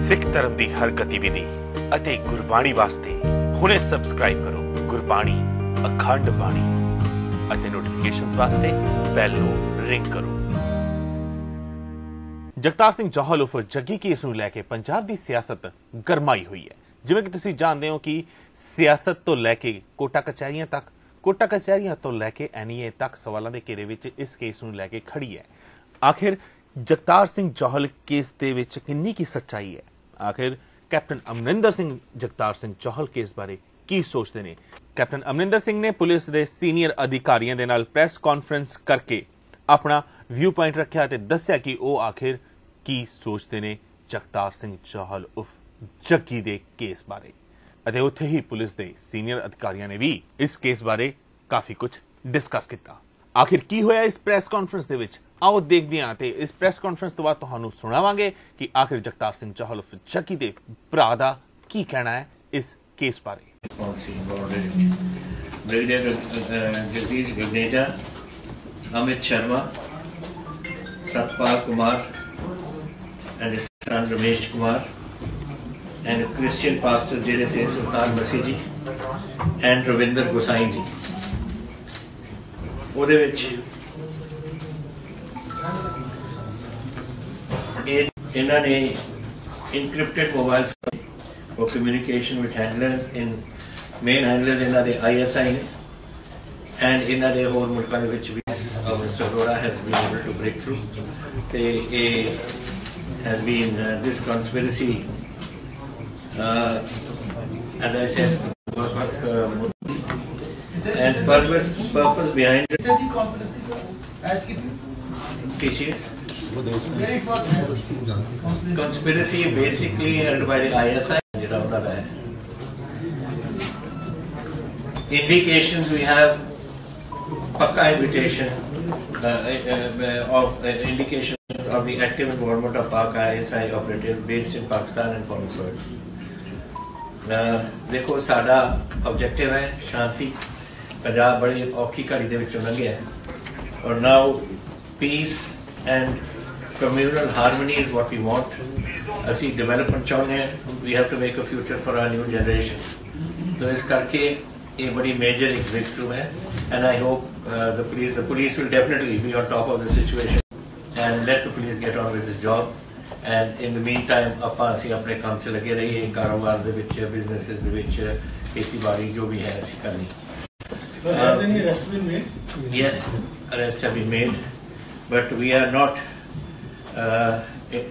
सिख धर्म की हर गतिविधि ਅਤੇ ਗੁਰਬਾਣੀ ਵਾਸਤੇ ਹੁਣੇ ਸਬਸਕ੍ਰਾਈਬ ਕਰੋ ਗੁਰਬਾਣੀ ਅਖੰਡ ਬਾਣੀ ਅਤੇ ਨੋਟੀਫਿਕੇਸ਼ਨਸ ਵਾਸਤੇ ਬੈਲ ਨੂੰ ਰਿੰਗ ਕਰੋ। ਜਗਤਾਰ ਸਿੰਘ ਜੋਹਲ ਉਫ ਜੱਗੀ ਕੇਸ ਨੂੰ ਲੈ ਕੇ ਪੰਜਾਬ ਦੀ ਸਿਆਸਤ ਗਰਮਾਈ ਹੋਈ ਹੈ। ਜਿਵੇਂ ਕਿ ਤੁਸੀਂ ਜਾਣਦੇ ਹੋ ਕਿ ਸਿਆਸਤ ਤੋਂ ਲੈ ਕੇ ਕੋਟਾ ਕਚਹਿਰੀਆਂ ਤੋਂ ਲੈ ਕੇ NEA ਤੱਕ ਸਵਾਲਾਂ ਦੇ ਘੇਰੇ ਵਿੱਚ ਇਸ ਕੇਸ ਨੂੰ ਲੈ ਕੇ ਖੜੀ ਹੈ। ਆਖਿਰ ਜਗਤਾਰ ਸਿੰਘ ਜੋਹਲ ਕੇਸ ਦੇ ਵਿੱਚ ਕਿੰਨੀ ਕੀ ਸੱਚਾਈ ਹੈ? आखिर कैप्टन अमरिंदर सिंह जगतार सिंह जौहल केस बारे की सोचते ने? कैप्टन अमरिंदर सिंह ने पुलिस के सीनियर अधिकारियों के नाल प्रेस कॉन्फ्रेंस करके अपना व्यू पॉइंट रखा ते दस्या कि वो आखिर की सोचते ने जगतार सिंह जौहल उफ जग्गी दे केस बारे। अते उत्थे ही पुलिस के सीनियर अधिकारियों ने भी इस केस बारे काफ़ी कुछ डिस्कस किया। आखिर की होया इस प्रेस कॉन्फ्रेंस दे विच? आओ देखते हैं ते इस प्रेस कॉन्फ्रेंस तो बाद तुहानू सुनावांगे कि आखिर जगतार सिंह जौहल उफ जग्गी दे भरा दा की कहना है इस केस बारे। Jagdish Gagneja, Amit Sharma, Satpal Kumar and his son Ramesh Kumar and a Christian pastor ਜਿਹੜੇ ਸੇ ਸੁਲਤਾਨ ਮਸੀਹ ਜੀ and ਰਵਿੰਦਰ ਗੋਸਾਈ ਜੀ। ਉਹਦੇ ਵਿੱਚ इन्हों ने encrypted mobiles for communication with handlers in main handlers इन्हों दे ISI ने and इन्हों दे होर मुल्कों दे विच भी Mr. Arora has been able to break through ते has been this conspiracy as I said and purpose behind it conspiracy basically held by the ISI indications we have pakka invitation of indication of the active involvement of Pak ISI operatives based in Pakistan and foreign soils। देखो साडा objective है शांति। पंजाब बड़ी औखी घड़ी दे विचों लंघिया और now peace and communal harmony is what we want। ਅਸੀਂ development ਚਾਹੁੰਦੇ ਹਾਂ। we have to make a future for our new generations। तो इस करके ये बड़ी major एक breakthrough है and I hope the police will definitely be on top of the situation and let the police get on with this job and in the meantime ਆਪਾਂ ਅਸੀਂ ਆਪਣੇ ਕੰਮ 'ਚ ਲੱਗੇ ਰਹੀਏ। ਕਾਰੋਬਾਰ ਦੇ ਵਿੱਚ businesses ਦੇ ਵਿੱਚ ਖੇਤੀਬਾੜੀ ਜੋ ਵੀ ਹੈ ਅਸੀਂ ਕਰਨੀ। Yes, arrests have been made but we are not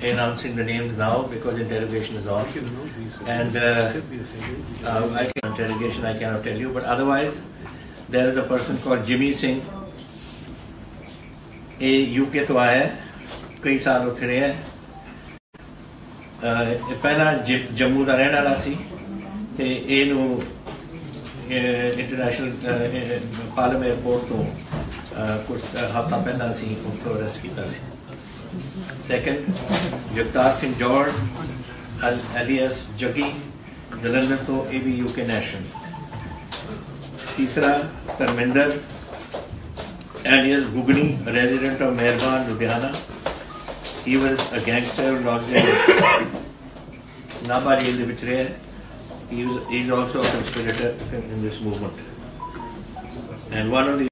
announcing the names now because interrogation is on and interrogation I cannot tell you, but otherwise there is a person called Jimmy Singh। ये UK तो आया है, कई साल उत्थे रहा है। पहला जम्मू का रहने वाला सी ते इहनू इंटरनेशनल पार्लियामेंट एयरपोर्ट तो कुछ हफ्ता पहला सी उनको अरेस्ट किया सी। सैकेंड जगतार सिंह जौहल एलियस जग्गी जलंधर तो ये भी UK नेशनल। तीसरा Dharmendra alias Gugni resident of Mehrban Ludhiana. He was a gangster launch Nabha jail दे विच रहा है। he is also a conspirator in this movement and one of the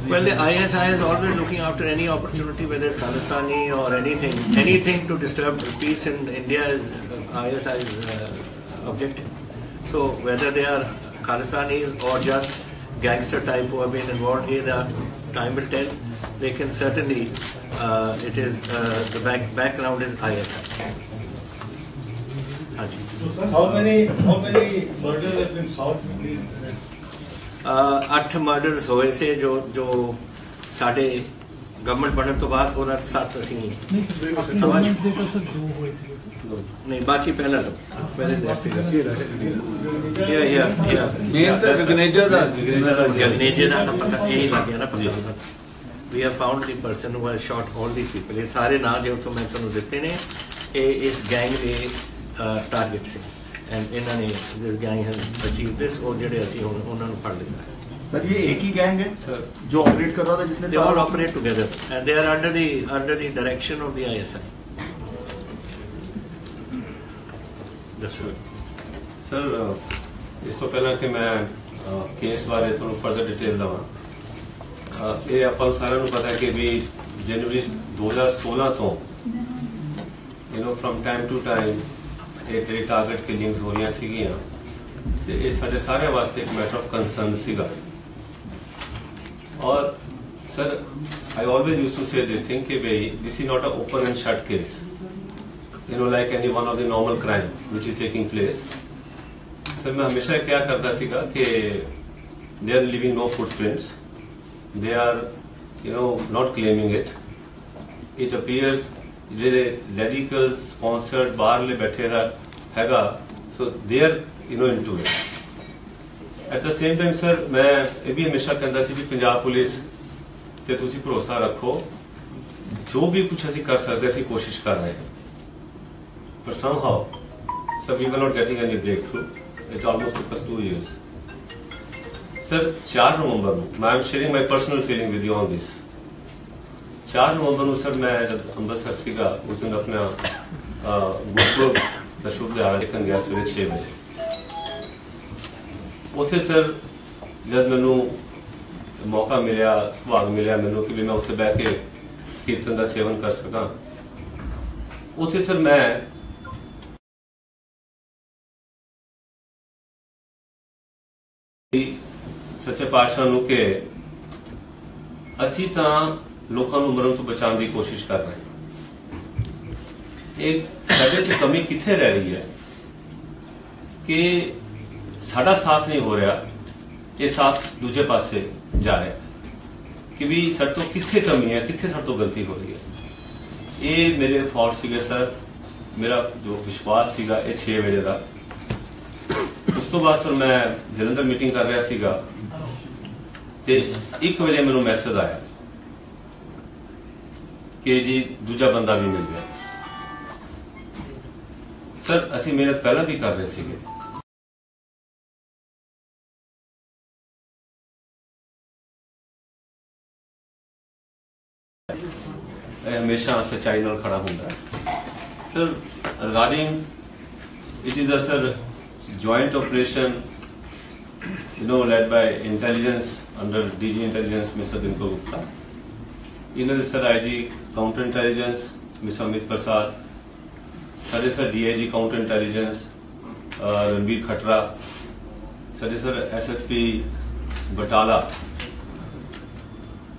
well, the ISI is always looking after any opportunity, whether it's Khalistani or anything to disturb peace in India is ISI's objective। So whether they are Khalistanis or just gangster type who have been involved here, time will tell. They can certainly it is the background is ISI। How many murders have been solved? 8 murderous होए से जो साढ़े government बनने तो बाद और 7 असी नहीं बाकी पहला गगनेजे का पता यही लग गया ना पता। We have found the person who has shot all these people। ये सारे नाम जो तो मैं तुहानू दिते ने इस गैंग के टारगेट से and ਇਹਨਾਂ ਨੇ this gang has achieved this और ਜਿਹੜੇ ਅਸੀਂ ਹੁਣ ਉਹਨਾਂ ਨੂੰ ਫੜ ਲਿਆ ਹੈ। सर ये एक ही गैंग है सर जो ऑपरेट कर रहा था जिसने they all operate together and they are under the direction of the ISI। Sir इस तो पहला कि मैं केस बारे थोड़ा फर्दर डिटेल दवा ये आप सारे पता है कि भी जनवरी 2016 तो फ्रॉम टाइम टू टाइम ये ਜਿਹੜੀ टारगेट किलिंग्स हो रही ਸੀਗੀਆਂ ਤੇ ਇਹ ਸਾਡੇ ਸਾਰਿਆਂ ਵਾਸਤੇ ਇੱਕ ਮੈਟਰ ਆਫ ਕੰਸਰਨ ਸੀਗਾ। और sir, I always used to say this thing कि भाई this is not an open and shut case, like any one of the normal crime which is taking place। Sir, मैं हमेशा क्या करता सीगा कि they are leaving no footprints, they are not claiming it। It appears ਜਿਹੜੇ radicals sponsored बाहर ले बैठे हैगा, so they are into it। At the same time sir मैं ये भी हमेशा कहता सी कि पंजाब पुलिस ते तुसी भरोसा रखो, जो भी कुछ असी कर सकते असी कोशिश कर रहे हैं, पर somehow sir we were not getting any breakthrough। It almost took us 2 years। Sir 4 नवंबर को I am sharing my personal feeling with you on this. 4 नवंबर को सर मैं जब अंमृतसर सीगा उस दिन अपना गुरपुरब का शुभ दिहाड़ा देखने गया सवेरे 6 बजे। ਉੱਥੇ ਸਰ ਜਦ ਮੈਨੂੰ ਮੌਕਾ ਮਿਲਿਆ, ਸੁਭਾਗ ਮਿਲਿਆ ਮੈਨੂੰ ਕਿ ਵੀ ਮੈਂ ਉੱਥੇ ਬਹਿ ਕੇ ਕੀਰਤਨ ਦਾ ਸੇਵਨ ਕਰ ਸਕਾਂ, ਉੱਥੇ ਸਰ ਮੈਂ ਸੱਚੇ ਪਾਤਸ਼ਾਹ ਨੂੰ ਕਿ ਅਸੀਂ ਤਾਂ ਲੋਕਾਂ ਨੂੰ ਮਰਨ ਤੋਂ ਬਚਾਉਣ ਦੀ ਕੋਸ਼ਿਸ਼ ਕਰ ਰਹੇ ਹਾਂ, ਇਹ ਸਾਡੇ 'ਚ ਕਮੀ ਕਿੱਥੇ ਰਹਿ ਰਹੀ ਹੈ ਕਿ साडा साथ नहीं हो रहा, ये साथ दूजे पासे जा रहा है कि भी साडे तो कित्थे कमी है, कित्थे साडे तो गलती हो रही है। ये मेरे थॉट सीगे सर, मेरा जो विश्वास सीगा ये 6 बजे का। उस तो बाद सर मैं जलंधर मीटिंग कर रहा सीगा ते 1 बजे मैनू मैसेज आया कि जी दूजा बंदा भी मिल गया। सर असी मेहनत पहला भी कर रहे सीगे, हमेशा सच्चाई नाल खड़ा होंदा है। Sir regarding it is a sir joint operation led by intelligence under DG intelligence Mr. Dinkar Gupta, इन्होंने sir IG counter intelligence Mr. Amit Prasad, सारे sir DIG counter intelligence Ranbir Khatra, सारे sir SSP Batala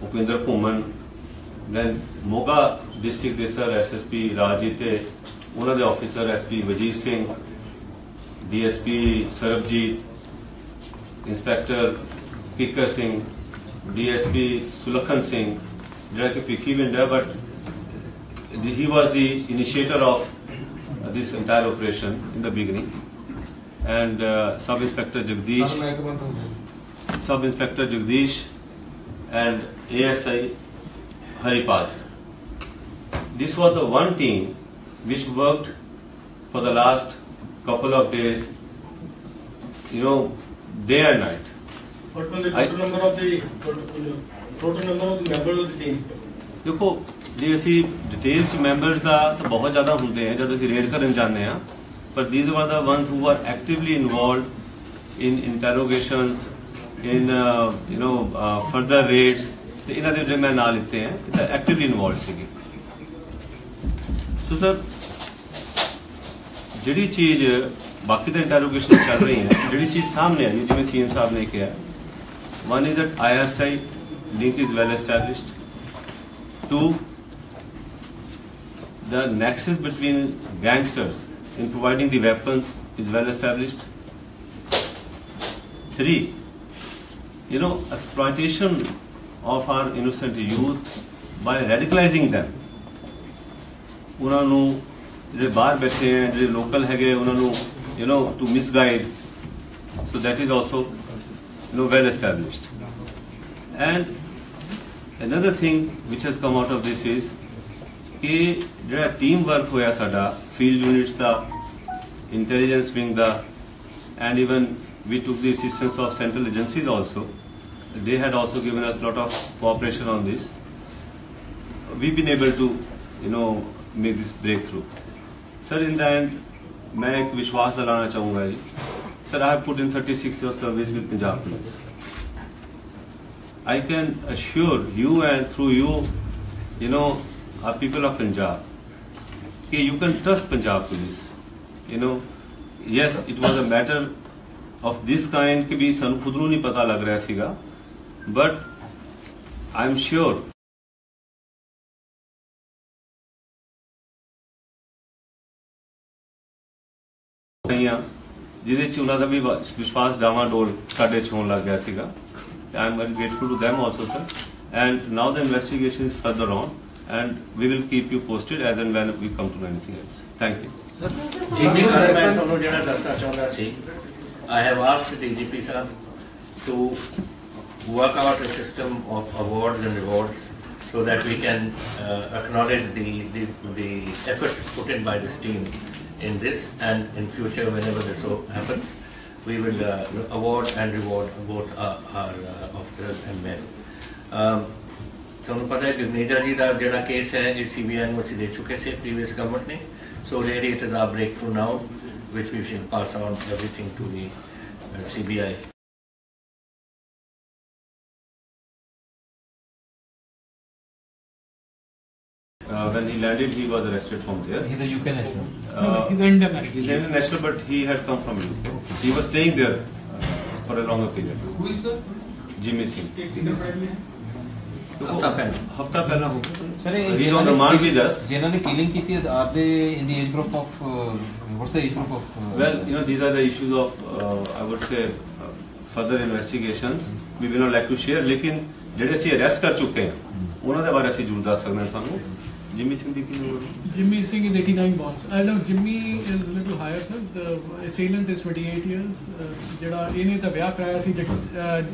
Upinder Ghuman, then Moga district के सर SSP राजजीत, उन्होंने officer SP Wazir Singh, DSP Sarabjit, inspector Kikar Singh, DSP Sulakhan Singh जो कि पिकी विंड है, but he was the initiator of this entire operation in the beginning, and Sub Inspector Jagdish and ASI Haripal। This was the one team which worked for the last couple of days, day and night। What was the total number of the members of the team? देखो जी असी detail च members का तो बहुत ज़्यादा होंगे हैं जब असी रेड करन जाने हैं, पर these were the ones who are actively involved in interrogations, in further raids, तो इन्होंने जो मैं ना लिते हैं एक्टिवली इन्वॉल्व सीगे। सो सर जी चीज़ बाकी तो इंटेरोगेशन चल रही है, जी चीज़ सामने आई जिवें CM साहब ने कहा, one is that ISI link is well established, 2 the nexus between gangsters in providing the weapons is well established, 3 exploitation of our innocent youth by radicalizing them, उन्होंने जो बाहर बैठे हैं जो लोकल है उन्होंने to misguide, so that is also well established। And another thing which has come out of this is कि जो टीम वर्क होया साडा फील्ड यूनिट्स का, इंटेलिजेंस विंग का, and even we took the assistance of central agencies also. They had also given us a lot of cooperation on this. We've been able to, make this breakthrough. Sir, in the end, मैं एक विश्वास दिलाना चाहूँगा जी. Sir, I have put in 36 years service with Punjab Police. I can assure you and through you, our people of Punjab, that you can trust Punjab Police. Yes, it was a matter of this kind कि भी सानू खुद नूं नहीं पता लग रहा सीगा, but I am sure ਜਿਹਦੇ ਚ ਉਹਨਾਂ ਦਾ ਵੀ ਵਿਸ਼ਵਾਸ ਡਾਵਾਂਡੋਲ ਸਾਡੇ ਚ ਹੋਣ ਲੱਗ ਗਿਆ ਸੀਗਾ. I am very grateful to them also, sir. And now the investigation is further on, and we will keep you posted as and when we come to anything else. Thank you. जी sir, मैं ਤੁਹਾਨੂੰ ਜਿਹੜਾ ਦੱਸਣਾ ਚਾਹੁੰਦਾ ਸੀ, I have asked the DGP sir to work out a system of awards and rewards so that we can acknowledge the effort put in by this team in this, and in future whenever this happens, we will award and reward both our officers and men. ਤੁਹਾਨੂੰ ਪਤਾ ਹੈ ਕਿ ਗਰਨੇਜਾ ਜੀ ਦਾ ਜਿਹੜਾ case ਹੈ ਇਹ CBI ਨੂੰ ਅਸੀਂ ਦੇ ਚੁੱਕੇ ਸੀ previous government ਨੇ, so really it is our breakthrough now, which we should pass on everything to the CBI. When he landed, he was arrested from there. He's a UK national. He's an Indian national. He's an international, but he had come from UK. He was staying there for a longer period. Who is sir? Jimmy Singh. हफ्ता पहला हो Sir, he is on remand with us. जिन्होंने killing की थी, are they in the age group of what's the age group of? Well, these are the issues of I would say further investigations. We will not like to share. लेकिन ਜਿਹੜੇ ਅਸੀਂ arrest ਕਰ ਚੁੱਕੇ ਹਾਂ ਉਹਨਾਂ ਦੇ ਬਾਰੇ ਅਸੀਂ ਜ਼ਰੂਰ ਦੱਸ ਸਕਦੇ ਹਾਂ ਤੁਹਾਨੂੰ. Jimmy Singh ਦੀ ਕੀ ਹੋਈ? Jimmy Singh is 89 bonds. I know Jimmy is a little higher, sir. The assailant is 28 years. ਜਿਹੜਾ ਇਹਨੇ ਤਾਂ ਵਿਆਹ ਕਰਾਇਆ ਸੀ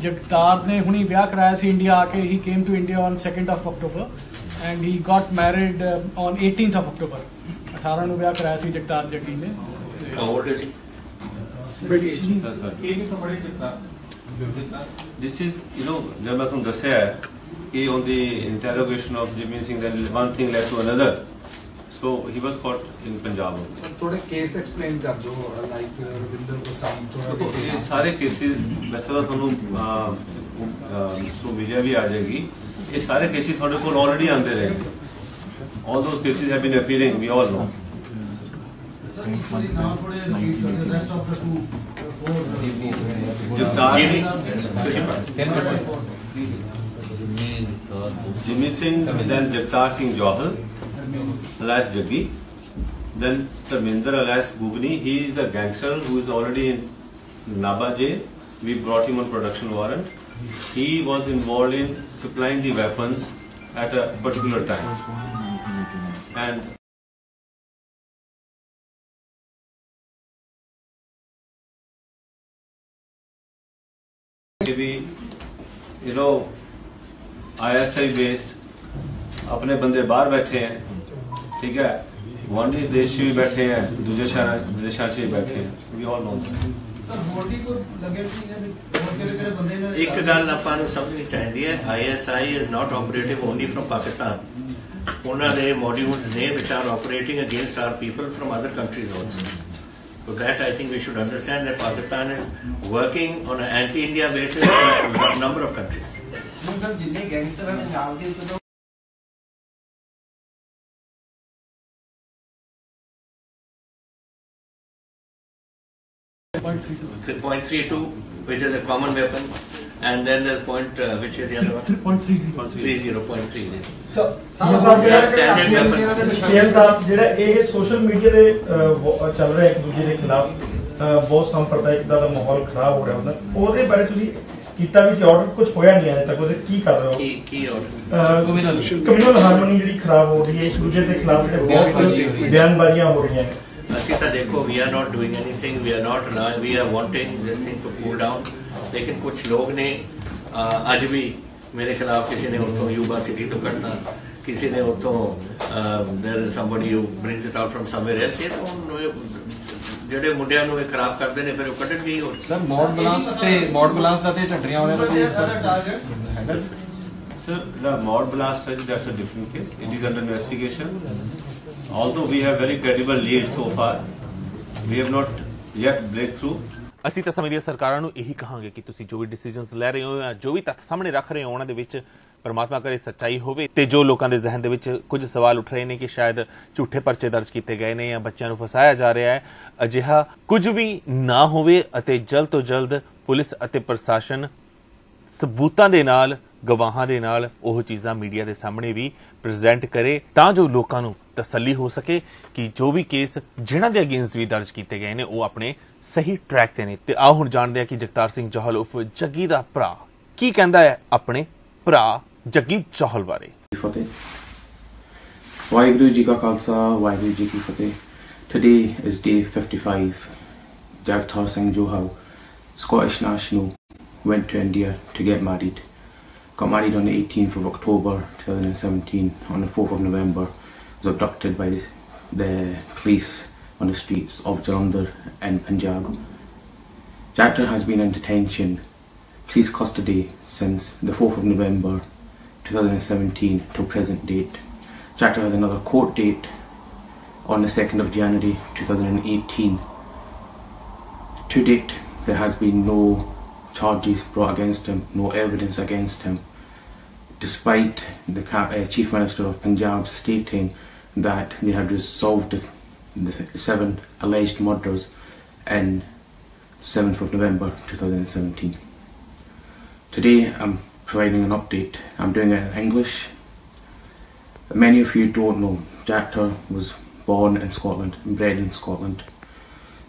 ਜਗਤਾਰ ਨੇ ਹੁਣੀ ਵਿਆਹ ਕਰਾਇਆ ਸੀ ਇੰਡੀਆ ਆ ਕੇ. He came to India on 2nd of October and he got married on 18th of October. 18 ਨੂੰ ਵਿਆਹ ਕਰਾਇਆ ਸੀ ਜਗਤਾਰ ਜੱਗੀ ਨੇ. How old is he? This is, जब मैं तुम दस्या है कि on the interrogation of Jimmy Singh, then one thing led to another. So he was caught in Punjab also. थोड़े केस एक्सप्लेन कर दो, लाइक रविंदर को साइन देखो ये सारे केसेस वैसे तो ਤੁਹਾਨੂੰ सो मीडिया भी आ जाएगी. ये सारे केसेस ਤੁਹਾਡੇ ਕੋਲ ऑलरेडी आंदे रहेंगे. All those cases have been appearing, we all know. Jimmy Singh, then Jagtar Singh Johal, alias Jaggi, then Amarinder alias Gurbani. He is a gangster who is already in Naba jail. We brought him on production warrant. He was involved in supplying the weapons at a particular time, and भी ISI based अपने बंदे बाहर बैठे हैं, ठीक है, गुआंढी देश भी बैठे हैं, दूसरे देशों से बैठे हैं. We all know that. ਇੱਕ ਗੱਲ ਆਪਾਂ ਨੂੰ ਸਮਝਣੀ ਚਾਹੀਦੀ ਹੈ, ISI is not operative only from Pakistan. ਉਹਨਾਂ ਦੇ modules ਨੇ which are operating against our people from other countries also. So that I think we should understand that Pakistan is working on an anti-India basis in a number of countries. जितने gangster हैं पंजाब के तो 3.32, which is a common weapon, and then the point which is the other one? 30.30. So, standard weapons. PM ਸਾਹਿਬ ਜਿਹੜਾ ਇਹ social media ਦੇ ਚੱਲ ਰਿਹਾ ਇੱਕ ਦੂਜੇ ਦੇ ਖਿਲਾਫ ਬਹੁਤ ਸੰਪਰਦਾਇਕ ਦਾ ਮਾਹੌਲ ਖਰਾਬ ਹੋ ਰਿਹਾ ਹੁੰਦਾ, ਉਹਦੇ ਬਾਰੇ ਤੁਸੀਂ ਕੀਤਾ ਵੀ ਸੀ ਆਰਡਰ, ਕੁਝ ਹੋਇਆ ਨਹੀਂ ਅਜੇ ਤੱਕ, ਉਹਦੇ ਕੀ ਕਰ ਰਹੇ ਹੋ? ਕੀ ਆਰਡਰ? ਕਮਿਊਨਲ ਹਾਰਮੋਨੀ ਜਿਹੜੀ ਖਰਾਬ ਹੋ ਰਹੀ ਹੈ, ਇੱਕ ਦੂਜੇ ਦੇ ਖਿਲਾਫ ਜਿਹੜੇ ਬਹੁਤ ਬਿਆਨਬਾਜ਼ੀਆਂ ਹੋ ਰਹੀਆਂ ਨੇ. ਅਸੀਂ ਤਾਂ ਦੇਖੋ, we are not doing anything, we are not allowing, we are wanting this thing to cool down. लेकिन कुछ लोग ने आज भी मेरे खिलाफ किसी ने उतो युवा सिटी तो करता, किसी ने उतो there is somebody who brings it out from somewhere else. ਜਿਹੜੇ ਮੁੰਡਿਆਂ ਨੂੰ ਇਹ ਖਰਾਬ ਕਰਦੇ ਨੇ ਫਿਰ ਉਹ ਕੱਢਣਗੇ ਹੀ ਹੋਰ। ਸਰ ਮੋਡ ਬਲਾਸਟ ਦਾ ਤੇ ਢੱਡਰੀਆਂ ਵਾਲੇ ਦਾ ਵੀ Sir, the mod blast, that's a different case. It is under investigation. Although we have very credible leads so far, we have not yet breakthrough. ਅਸੀਂ ਤਾਂ ਸਮਝਦੇ ਸਰਕਾਰਾਂ ਨੂੰ ਇਹੀ ਕਹਾਂਗੇ ਕਿ ਤੁਸੀਂ ਜੋ ਵੀ ਡਿਸੀਜਨਸ ਲੈ ਰਹੇ ਹੋ ਜਾਂ ਜੋ ਵੀ ਤੱਥ ਸਾਹਮਣੇ ਰੱਖ ਰਹੇ ਹੋ ਉਹਨਾਂ ਦੇ ਵਿੱਚ ਪਰਮਾਤਮਾ ਕਰੇ ਸੱਚਾਈ ਹੋਵੇ ਤੇ ਜੋ ਲੋਕਾਂ ਦੇ ਜ਼ਿਹਨ ਦੇ ਵਿੱਚ ਕੁਝ ਸਵਾਲ ਉੱਠ ਰਹੇ ਨੇ ਕਿ ਸ਼ਾਇਦ ਝੂਠੇ ਪਰਚੇ ਦਰਜ ਕੀਤੇ ਗਏ ਨੇ ਜਾਂ ਬੱਚਿਆਂ ਨੂੰ ਫਸਾਇਆ ਜਾ ਰਿਹਾ ਹੈ, ਅਜਿਹਾ ਕੁਝ ਵੀ ਨਾ ਹੋਵੇ ਅਤੇ ਜਲਦ ਤੋਂ ਜਲਦ ਪੁਲਿਸ ਅਤੇ ਪ੍ਰਸ਼ਾਸਨ ਸਬੂਤਾਂ ਦੇ ਨਾਲ ਗਵਾਹਾਂ ਦੇ ਨਾਲ ਉਹ ਚੀਜ਼ਾਂ ਮੀਡੀਆ ਦੇ ਸਾਹਮਣੇ ਵੀ ਪ੍ਰੈਜ਼ੈਂਟ ਕਰੇ ਤਾਂ ਜੋ ਲੋਕਾਂ ਨੂੰ ਤਸੱਲੀ ਹੋ ਸਕੇ ਕਿ ਜੋ ਵੀ ਕੇਸ ਜਿਨ੍ਹਾਂ ਦੇ ਅਗੇਂਸਟ ਵੀ ਦਰਜ ਕੀਤੇ ਗਏ ਨੇ ਉਹ ਆਪਣੇ ਸਹੀ ਟਰੈਕ ਤੇ ਨੇ। ਤੇ ਆਓ ਹੁਣ ਜਾਣਦੇ ਹਾਂ ਕਿ ਜਗਤਾਰ ਸਿੰਘ ਜੋਹਲ ਉਰਫ ਜੱਗੀ ਦਾ ਭਰਾ ਕੀ ਕਹਿੰਦਾ ਹੈ ਆਪਣੇ ਭਰਾ ਜੱਗੀ ਜੋਹਲ ਬਾਰੇ। ਵਾਹਿਗੁਰੂ ਜੀ ਕਾ ਖਾਲਸਾ ਵਾਹਿਗੁਰੂ ਜੀ ਕੀ ਫਤਿਹ। Today is day 55. Jagtar Singh Johal, Scottish national, went to India to get married. Got married on the 18th of October 2017. On the 4th of November, was abducted by the police on the streets of Jalandhar in Punjab. Jagtar has been in detention, police custody, since the 4th of November 2017 till present date. Jagtar has another court date on the 2nd of January 2018. To date, there has been no charges brought against him, no evidence against him, despite the Chief Minister of Punjab stating that they had resolved the 7 alleged murders in 7th of November 2017. Today I'm providing an update. I'm doing it in English. Many of you don't know, Jagtar was born in Scotland, bred in Scotland.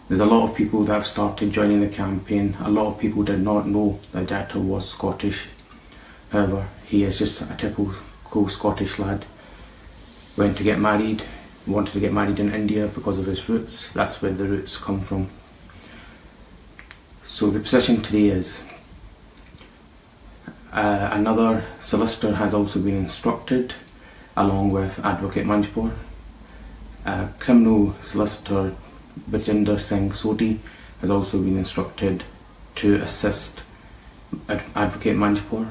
There's a lot of people that have started joining the campaign. A lot of people did not know that Jagtar was Scottish. However, he is just a typical Scottish lad. Went to get married, wanted to get married in India because of his roots. That's where the roots come from. So the position today is another solicitor has also been instructed, along with Advocate Manjpur. Criminal solicitor Singh Sodhi has also been instructed to assist Advocate Manjpur.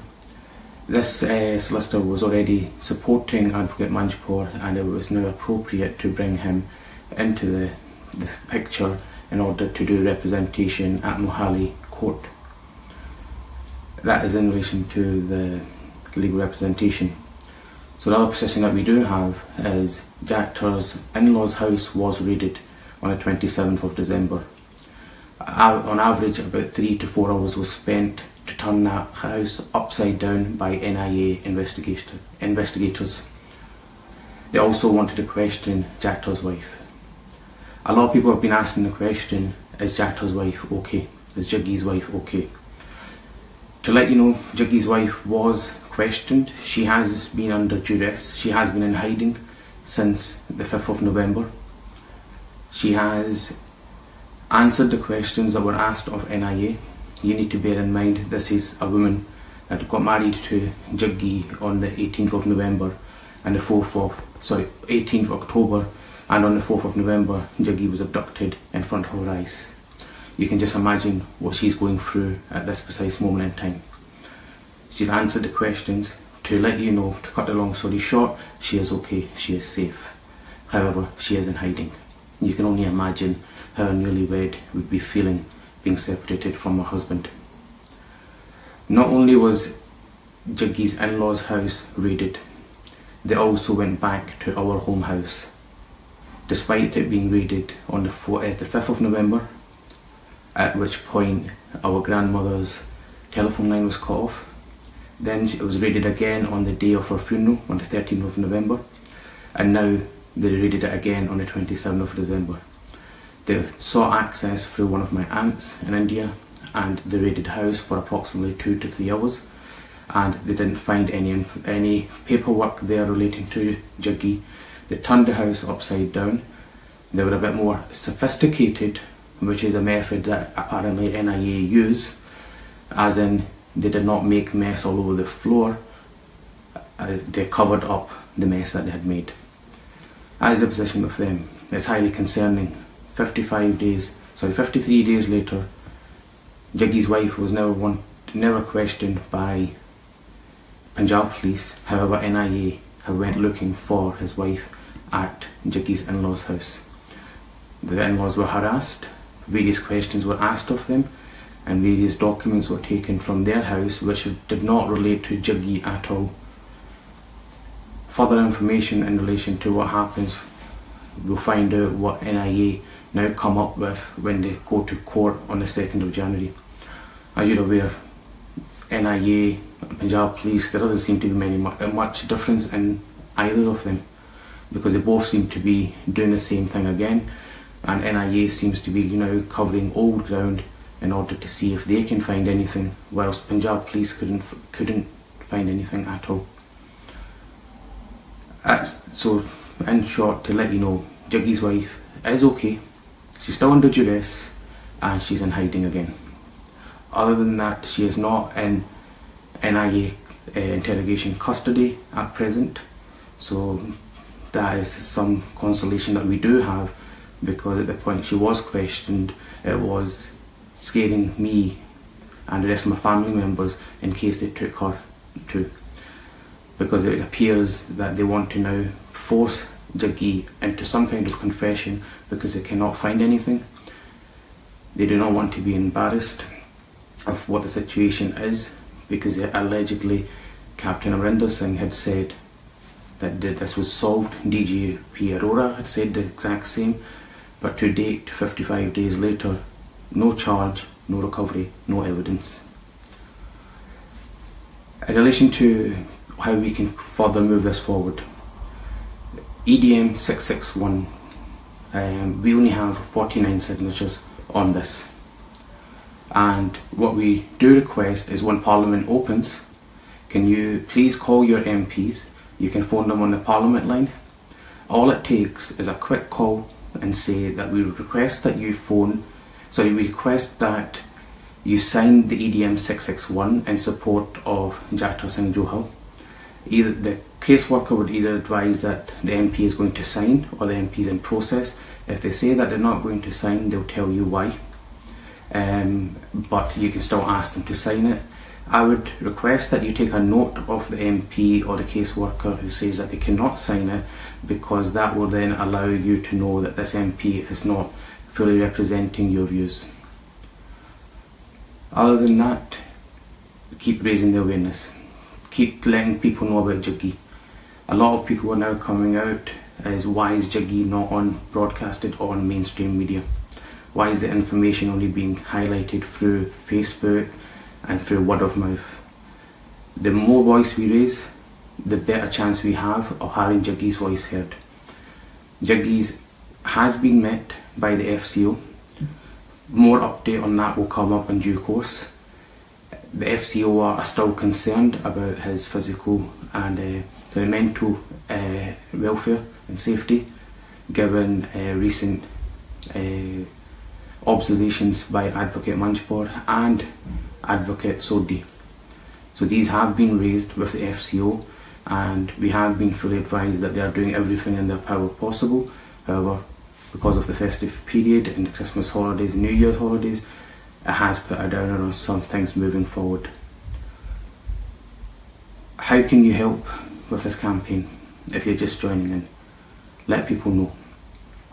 This solicitor was already supporting Advocate Manjpur, and it was now appropriate to bring him into the picture in order to do representation at Mohali Court. That is in relation to the legal representation. So the other position that we do have is Jagtar's in-laws' house was raided on the 27th of December. On average, about 3 to 4 hours was spent to turn that house upside down by NIA investigators. They also wanted to question Jagtar's wife. A lot of people have been asking the question, is Jagtar's wife okay? Is Jaggi's wife okay? To let you know, Jaggi's wife was questioned. She has been under duress. She has been in hiding since the 5th of November. She has answered the questions that were asked of NIA. You need to bear in mind this is a woman that got married to Jaggi on the 18th of November and the 18th of October, and on the 4th of November Jaggi was abducted in front of her eyes. You can just imagine what she's going through at this precise moment in time. She's answered the questions. To let you know, to cut the long story short, she is okay, she is safe. However, she is in hiding. You can only imagine how a newlywed would be feeling being separated from her husband. Not only was Jaggi's in-laws' house raided, they also went back to our home house. Despite it being raided on the 5th of November, at which point our grandmother's telephone line was cut off. Then it was raided again on the day of her funeral on the 13th of November, and now they raided it again on the 27th of December. They sought access through one of my aunts in India, and they raided the house for approximately 2 to 3 hours, and they didn't find any paperwork there relating to Jaggi. They turned the house upside down. They were a bit more sophisticated, which is a method that apparently NIA use, as in they did not make mess all over the floor. They covered up the mess that they had made. That is the position with them. It's highly concerning. 55 days So 53 days later, Jaggi's wife was never questioned by Punjab police. However, NIA have went looking for his wife at Jaggi's in-laws' house. The in-laws were harassed, various questions were asked of them, and various documents were taken from their house which did not relate to Jaggi at all. Further information in relation to what happens, we'll find out what NIA now come up with when they go to court on the 2nd of January. As you're aware, NIA and Punjab police, there doesn't seem to be much difference in either of them, because they both seem to be doing the same thing again, and NIA seems to be covering old ground in order to see if they can find anything, whilst Punjab police couldn't find anything at all. So in short, to let you know, Jaggi's wife is okay, she's still under duress and she's in hiding again. Other than that, she is not in NIA interrogation custody at present, so that is some consolation that we do have, because at the point she was questioned, it was scaring me and the rest of my family members in case they took her too, because it appears that they want to now force Jaggi into some kind of confession because they cannot find anything. They do not want to be embarrassed of what the situation is, because allegedly Captain Amarinder Singh had said that this was solved. DGP Arora had said the exact same, but to date, 55 days later, no charge, no recovery, no evidence. In relation to how we can further move this forward, EDM 661, we only have 49 signatures on this, and what we do request is when Parliament opens, can you please call your MPs? You can phone them on the Parliament line. All it takes is a quick call and say that we request that you we request that you sign the EDM 661 in support of Jagtar Singh Johal. Either the caseworker would either advise that the MP is going to sign or the MP is in process. If they say that they're not going to sign, they'll tell you why. But you can still ask them to sign it. I would request that you take a note of the MP or the caseworker who says that they cannot sign it, because that will then allow you to know that this MP is not fully representing your views. Other than that, keep raising the awareness. Keep letting people know about Jaggi. A lot of people are now coming out as, why is Jaggi not broadcasted on mainstream media? Why is the information only being highlighted through Facebook and through word of mouth? The more voice we raise, the better chance we have of having Jaggi's voice heard. Jaggi's has been met by the FCO. More update on that will come up in due course. The FCO are still concerned about his physical and mental welfare and safety, given recent observations by Advocate Manjpur and Advocate Sodhi. So these have been raised with the FCO, and we have been fully advised that they are doing everything in their power possible. However, because of the festive period and the Christmas holidays, New Year's holidays, it has put a downer on some things moving forward. How can you help with this campaign if you're just joining in? Let people know.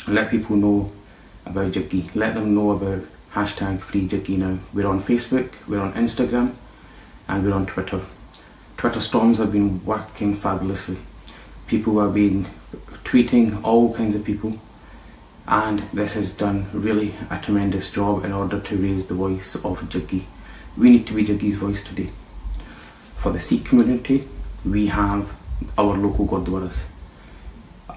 Let people know about Jaggi. Let them know about hashtag Free Jaggi Now. We're on Facebook, we're on Instagram, and we're on Twitter. Twitter storms have been working fabulously. People have been tweeting, all kinds of people, and this has done really a tremendous job in order to raise the voice of Jaggi. We need to be Jaggi's voice today. For the Sikh community, we have our local Gurdwaras.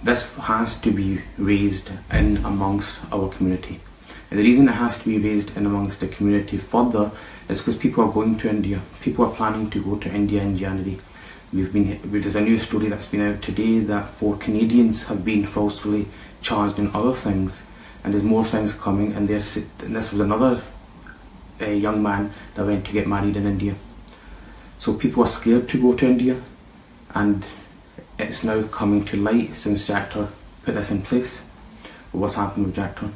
This has to be raised in amongst our community. And the reason it has to be raised in amongst the community further is because people are going to India. People are planning to go to India in January. There's a new story that's been out today that 4 Canadians have been falsely charged in other things, and there's more things coming, and this was another young man that went to get married in India. So people are scared to go to India, and it's now coming to light since Jagtar put this in place. What's happened with Jagtar?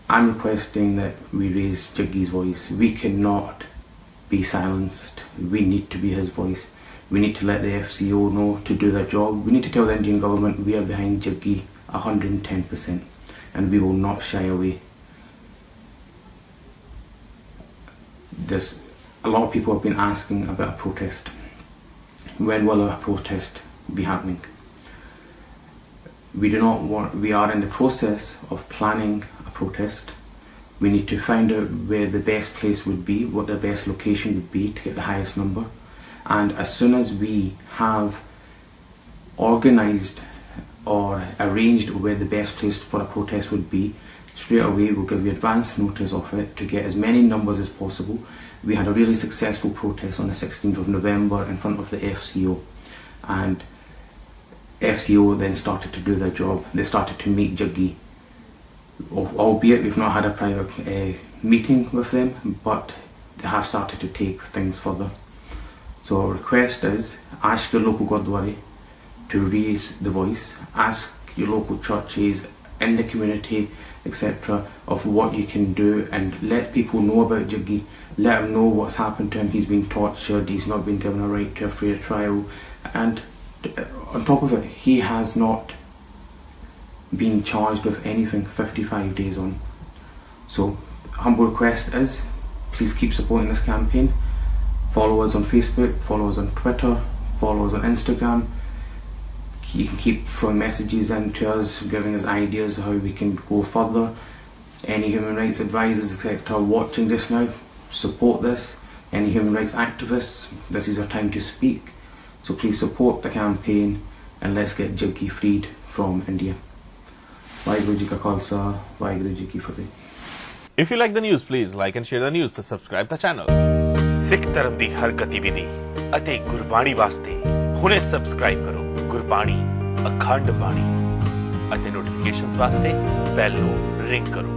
I'm requesting that we raise Jaggi's voice. We cannot be silenced. We need to be his voice. We need to let the FCO know to do their job. We need to tell the Indian government we are behind Jaggi 110%, and we will not shy away. A lot of people have been asking about a protest. When will a protest be happening? We are in the process of planning a protest. We need to find out where the best place would be, what the best location would be to get the highest number. And as soon as we have organised or arranged where the best place for a protest would be, straight away we'll give you advance notice of it to get as many numbers as possible. We had a really successful protest on the 16th of November in front of the FCO, and FCO then started to do their job. They started to meet Jaggi, albeit we've not had a private meeting with them, but they have started to take things further. So our request is, ask your local Gurdwara to raise the voice, ask your local churches in the community, etc., of what you can do, and let people know about Jaggi. Let them know what's happened to him. He's been tortured, he's not been given a right to a fair trial, and on top of it, he has not been charged with anything 55 days on. So humble request is, please keep supporting this campaign. Follow us on Facebook, follow us on Twitter, follow us on Instagram. You can keep throwing messages in to us, giving us ideas of how we can go further. Any human rights advisors, etc., watching just now, support this. Any human rights activists, this is our time to speak. So please support the campaign and let's get Jaggi freed from India. Vaheguru Ji Ka Khalsa, Vaheguru Ji Ki Fateh. If you like the news, please like and share the news to subscribe the channel. Sikh ਧਰਮ ਦੀ ਹਰ ਗਤੀਵਿਧੀ ਅਤੇ ਗੁਰਬਾਣੀ ਵਾਸਤੇ ਹੁਣੇ subscribe ਕਰੋ ਗੁਰਬਾਣੀ ਅਖੰਡ ਬਾਣੀ ਅਤੇ notifications ਵਾਸਤੇ ਬੈਲ ਨੂੰ ਰਿੰਗ ਕਰੋ।